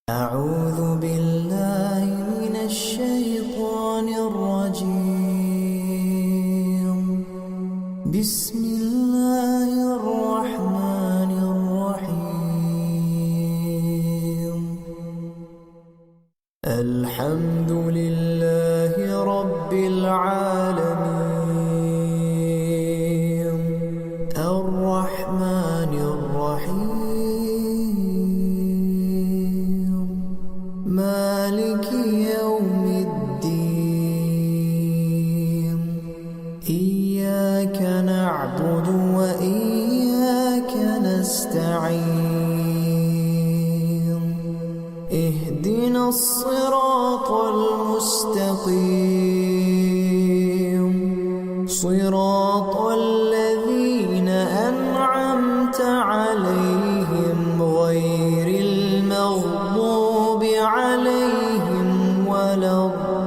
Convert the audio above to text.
أعوذ بالله من الشيطان الرجيم. بسم الله الرحمن الرحيم. الحمد لله رب العالمين الرحمن الرحيم مالك يوم الدين. إياك نعبد وإياك نستعين. اهدنا الصراط المستقيم صراط الذين أنعمت عليهم غير المغضوب عليهم ولا الضالين.